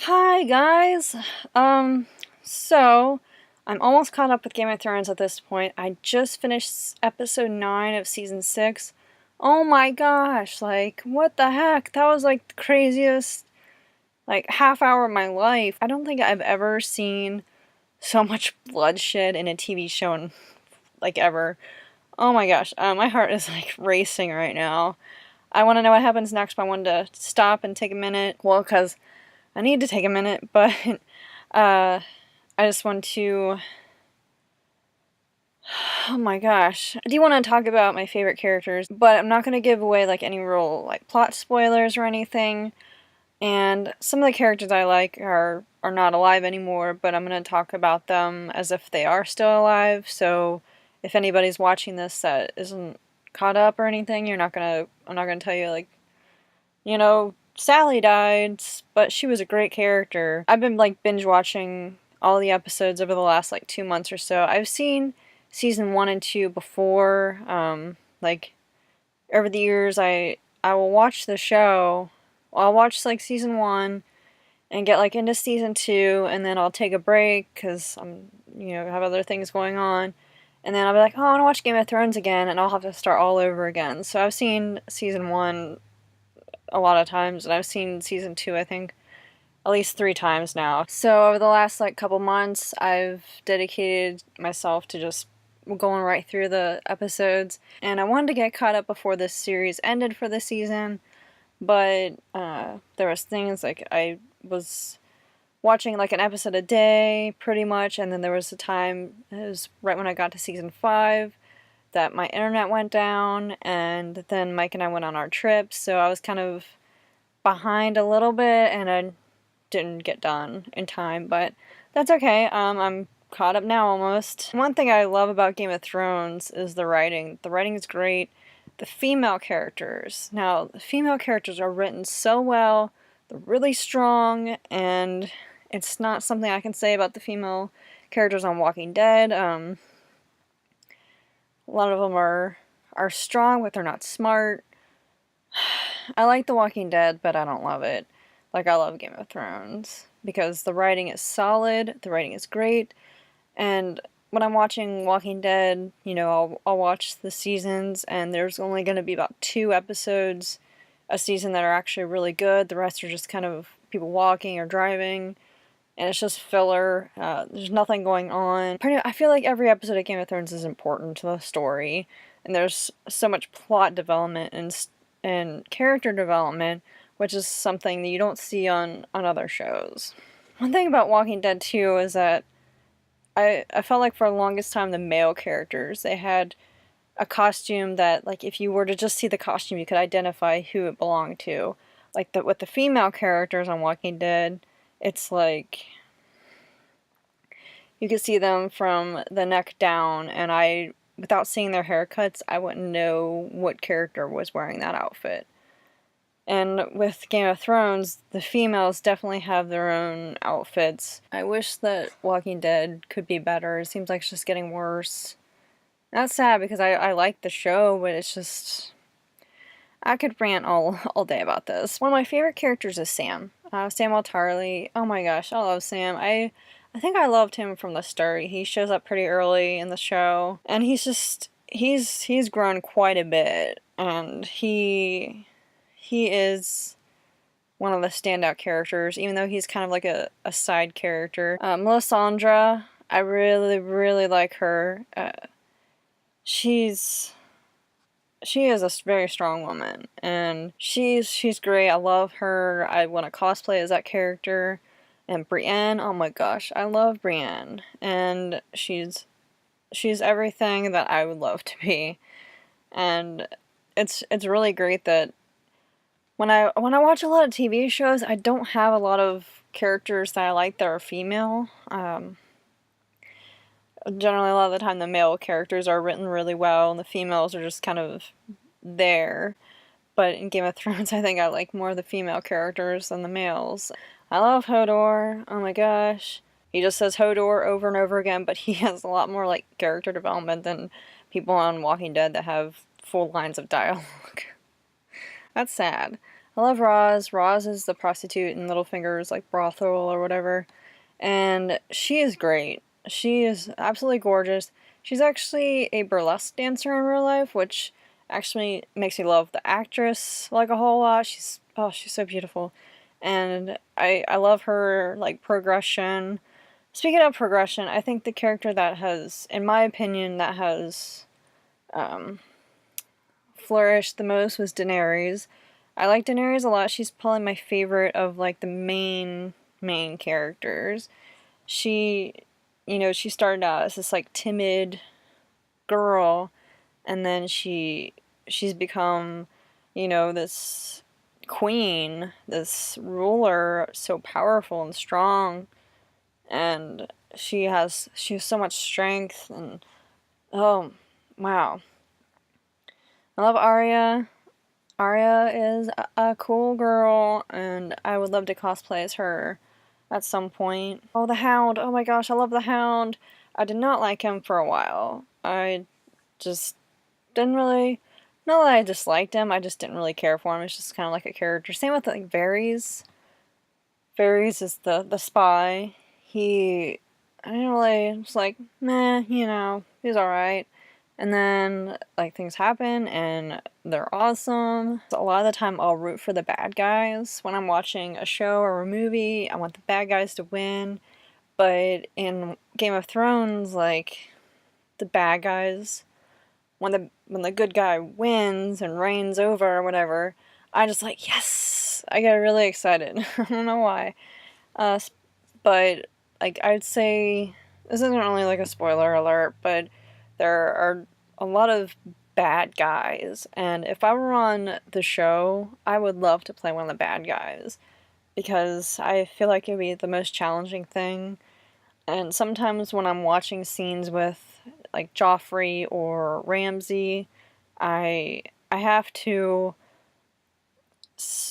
Hi guys! So I'm almost caught up with Game of Thrones at this point. I just finished episode 9 of season 6. Oh my gosh, like, what the heck? That was like the craziest, half hour of my life. I don't think I've ever seen so much bloodshed in a TV show in, ever. Oh my gosh, my heart is like racing right now. I want to know what happens next, but I wanted to stop and take a minute. Well, because I need to take a minute, but I just want to. Oh my gosh. I do want to talk about my favorite characters, but I'm not going to give away any real plot spoilers or anything. And some of the characters I like are not alive anymore, but I'm going to talk about them as if they are still alive. So if anybody's watching this that isn't caught up or anything, I'm not going to tell you Sally died, but she was a great character. I've been binge watching all the episodes over the last 2 months or so. I've seen season 1 and 2 before. Over the years, I will watch the show. I'll watch season 1 and get into season 2, and then I'll take a break because have other things going on. And then I'll be like, oh, I want to watch Game of Thrones again, and I'll have to start all over again. So I've seen season 1 a lot of times, and I've seen season 2, I think, at least 3 times now. So over the last couple months, I've dedicated myself to just going right through the episodes, and I wanted to get caught up before this series ended for the season, but there was things I was watching an episode a day pretty much, and then there was a time, it was right when I got to season 5, that my internet went down, and then Mike and I went on our trip, so I was kind of behind a little bit, and I didn't get done in time, but that's okay. I'm caught up now almost. One thing I love about Game of Thrones is the writing. The writing is great. The female characters. Now, the female characters are written so well, they're really strong, and it's not something I can say about the female characters on Walking Dead. A lot of them are strong, but they're not smart. I like The Walking Dead, but I don't love it like I love Game of Thrones, because the writing is solid, the writing is great, and when I'm watching Walking Dead, I'll watch the seasons, and there's only going to be about 2 episodes a season that are actually really good. The rest are just kind of people walking or driving, and it's just filler. There's nothing going on. I feel like every episode of Game of Thrones is important to the story, and there's so much plot development and character development, which is something that you don't see on other shows. One thing about Walking Dead too is that I felt like for the longest time the male characters, they had a costume that if you were to just see the costume you could identify who it belonged to. With the female characters on Walking Dead, it's you could see them from the neck down, and without seeing their haircuts, I wouldn't know what character was wearing that outfit. And with Game of Thrones, the females definitely have their own outfits. I wish that Walking Dead could be better. It seems like it's just getting worse. That's sad because I like the show, but it's just... I could rant all day about this. One of my favorite characters is Sam. Samuel Tarly. Oh my gosh, I love Sam. I think I loved him from the start. He shows up pretty early in the show, and he's grown quite a bit, and he is one of the standout characters, even though he's kind of like a side character. Melisandre, I really, really like her. She is a very strong woman, and she's great. I love her. I want to cosplay as that character. And Brienne, oh my gosh, I love Brienne, and she's everything that I would love to be. And it's really great that when I watch a lot of TV shows, I don't have a lot of characters that I like that are female. Generally, a lot of the time, the male characters are written really well, and the females are just kind of there. But in Game of Thrones, I think I like more the female characters than the males. I love Hodor. Oh my gosh. He just says Hodor over and over again, but he has a lot more character development than people on Walking Dead that have full lines of dialogue. That's sad. I love Roz. Roz is the prostitute in Littlefinger's like brothel or whatever, and she is great. She is absolutely gorgeous. She's actually a burlesque dancer in real life, which actually makes me love the actress like a whole lot. She's so beautiful, and I love her like progression. Speaking of progression, I think the character that has, in my opinion, that has um, flourished the most was Daenerys. I like Daenerys a lot. She's probably my favorite of like the main characters. She, she started out as this like timid girl, and then she's become, this queen, this ruler, so powerful and strong, and she has so much strength, and oh wow. I love Arya. Arya is a cool girl, and I would love to cosplay as her at some point. Oh, the Hound. Oh my gosh, I love the Hound. I did not like him for a while. I just didn't really. Not that I disliked him, I just didn't really care for him. It's just kind of like a character. Same with like Varys. Varys is the spy. I didn't really. It's like meh, he's all right. And then, like, things happen and they're awesome. A lot of the time, I'll root for the bad guys. When I'm watching a show or a movie, I want the bad guys to win. But in Game of Thrones, like, the bad guys, when the good guy wins and reigns over or whatever, I just like, yes! I get really excited. I don't know why. But, like, I'd say, this isn't really like a spoiler alert, but there are a lot of bad guys, and if I were on the show, I would love to play one of the bad guys, because I feel like it would be the most challenging thing, and sometimes when I'm watching scenes with, like, Joffrey or Ramsay, I have to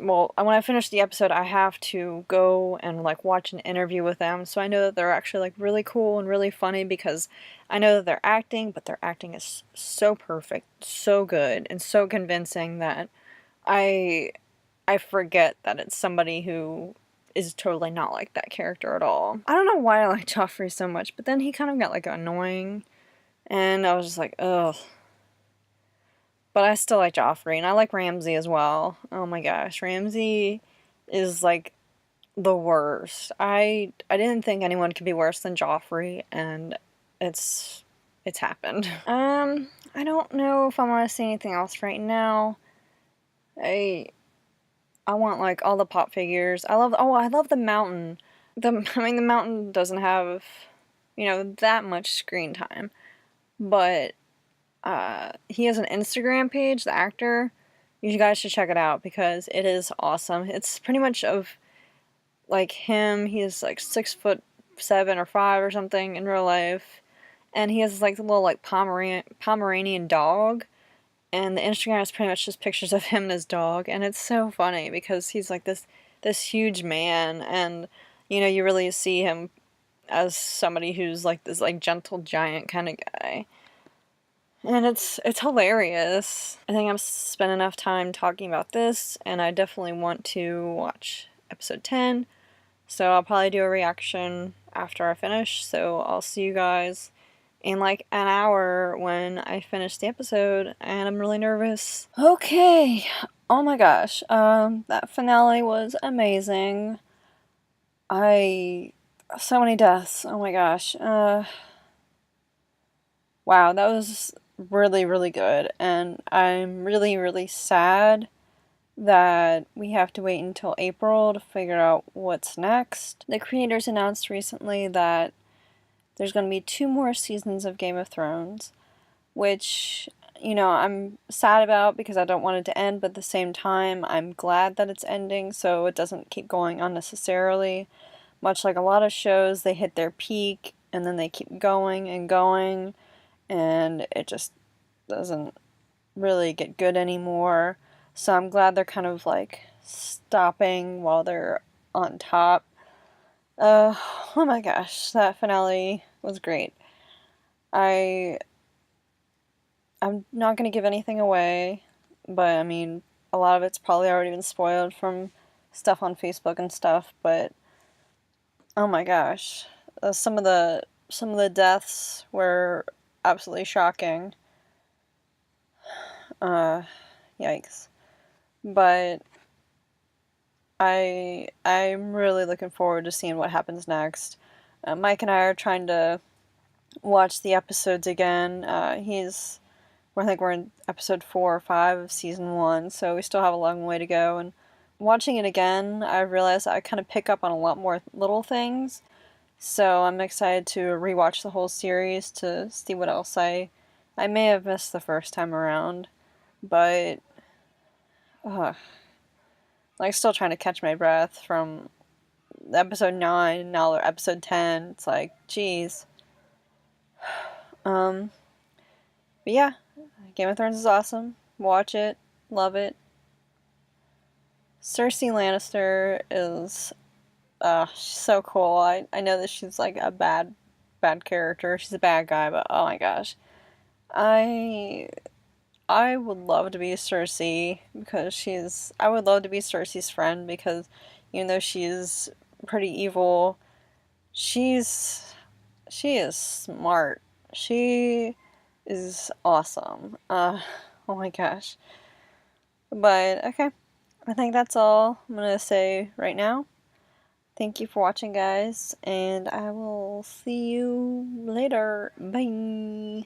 when I finish the episode, I have to go and like watch an interview with them, so I know that they're actually like really cool and really funny, because I know that they're acting, but their acting is so perfect, so good, and so convincing that I I forget that it's somebody who is totally not like that character at all. I don't know why I like Joffrey so much, but then he kind of got like annoying, and I was just like, ugh. But I still like Joffrey, and I like Ramsay as well. Oh my gosh, Ramsay is like the worst. I didn't think anyone could be worse than Joffrey, and it's happened. I don't know if I want to say anything else right now. I I want like all the pop figures. I love the mountain. The mountain doesn't have, that much screen time, but he has an Instagram page, the actor. You guys should check it out because it is awesome. It's pretty much of like him. He is like 6'7" or 5 or something in real life, and he has like the little like Pomeranian dog. And the Instagram is pretty much just pictures of him and his dog, and it's so funny because he's like this huge man, and you really see him as somebody who's like this like gentle giant kind of guy. And it's hilarious. I think I've spent enough time talking about this, and I definitely want to watch episode 10. So I'll probably do a reaction after I finish. So I'll see you guys in like an hour when I finish the episode, and I'm really nervous. Okay. Oh my gosh. That finale was amazing. So many deaths. Oh my gosh. Wow, that was really, really good, and I'm really, really sad that we have to wait until April to figure out what's next. The creators announced recently that there's going to be 2 more seasons of Game of Thrones, which, I'm sad about because I don't want it to end, but at the same time, I'm glad that it's ending so it doesn't keep going unnecessarily. Much like a lot of shows, they hit their peak and then they keep going and going, and it just doesn't really get good anymore. So I'm glad they're kind of like stopping while they're on top. Oh my gosh, that finale was great. I'm not gonna give anything away, but I mean, a lot of it's probably already been spoiled from stuff on Facebook and stuff, but oh my gosh, some of the deaths were absolutely shocking. Yikes. But I'm really looking forward to seeing what happens next. Mike and I are trying to watch the episodes again. I think we're in episode 4 or 5 of season 1, so we still have a long way to go. And watching it again, I realized I kind of pick up on a lot more little things. So I'm excited to rewatch the whole series to see what else I may have missed the first time around. But like still trying to catch my breath from episode 9 and now episode 10. It's like, geez. But yeah, Game of Thrones is awesome. Watch it. Love it. Cersei Lannister is she's so cool. I know that she's like a bad character. She's a bad guy, but oh my gosh. I would love to be Cersei because I would love to be Cersei's friend because even though she's pretty evil, she is smart. She is awesome. Oh my gosh. But okay, I think that's all I'm gonna say right now. Thank you for watching, guys, and I will see you later. Bye.